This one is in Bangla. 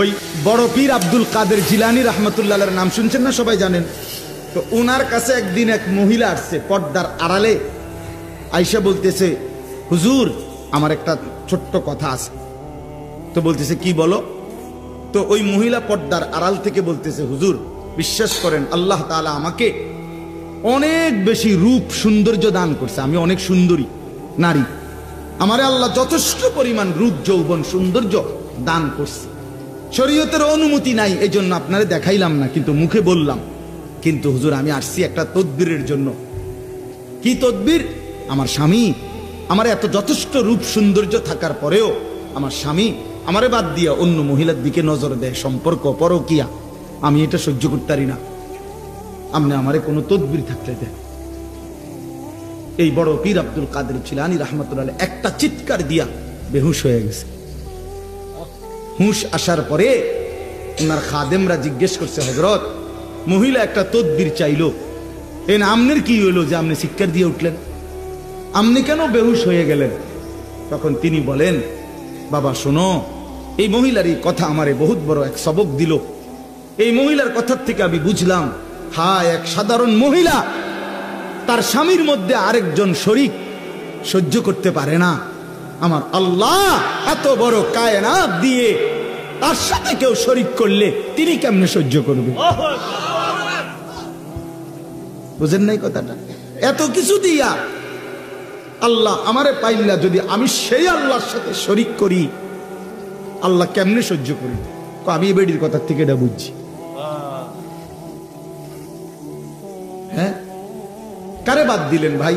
ওই বড় পীর আব্দুল কাদের জিলানী রহমতুল্লাহর নাম শুনছেন না, সবাই জানেন। তো ওনার কাছে একদিন এক মহিলা আসছে পর্দার আড়ালে, আয়েশা বলতেছে, হুজুর আমার একটা ছোট্ট কথা আছে। তো বলতেছে কি বলো? তো ওই মহিলা পর্দার আড়াল থেকে বলতেছে, হুজুর বিশ্বাস করেন আল্লাহ তাআলা আমাকে অনেক বেশি রূপ সৌন্দর্য দান করছে, আমি অনেক সুন্দরী নারী, আমারে আল্লাহ যথেষ্ট পরিমাণ রূপ যৌবন সৌন্দর্য দান করছে। শরীয়তের অনুমতি নাই, এই জন্য আপনারে দেখাইলাম না, কিন্তু মুখে বললাম। কিন্তু হুজুর আমি আসছি একটা তদবিরের জন্য। কি তদবির? আমার স্বামী আমার এত যথেষ্ট রূপ সৌন্দর্য থাকার পরেও আমার স্বামী আমারে বাদ দিয়া অন্য মহিলার দিকে নজর দেয়, সম্পর্ক পরকিয়া, আমি এটা সহ্য করতে পারি না, আপনি আমারে কোনো তদবির থাকতে দেন। এই বড় পীর আব্দুল কাদের জিলানী রহমতুল্লাহ একটা চিৎকার দিয়া বেহুশ হয়ে গেছে। হুঁশ আসার পরে ওনার খাদেমরা জিজ্ঞেস করছে, হযরত মহিলা একটা তদবির চাইলো, এন আমনের কি হইলো যে আপনি চিৎকার দিয়ে উঠলেন, আপনি কেন বেহুশ হয়ে গেলেন? তখন তিনি বলেন, বাবা শোনো, এই মহিলার এই কথা আমারে বহুত বড় এক সবক দিল। এই মহিলার কথার থেকে আমি বুঝলাম, হ্যাঁ এক সাধারণ মহিলা তার স্বামীর মধ্যে আরেকজন শরীক সহ্য করতে পারে না, আমার আল্লাহ এত বড় কায়নাত দিয়ে তার সাথে কেউ শরীক করলে তিনি কেমনে সহ্য করবে? বুঝেন নাই কথাটা? এত কিছু দিয়া আল্লাহ আমারে পাইলা, যদি আমি সেই আল্লাহর সাথে শরীক করি আল্লাহ কেমনে সহ্য করি? তো আমি এই বেডির কথা থেকে এটা বুঝছি। হ্যাঁ, কারে বাদ দিলেন ভাই?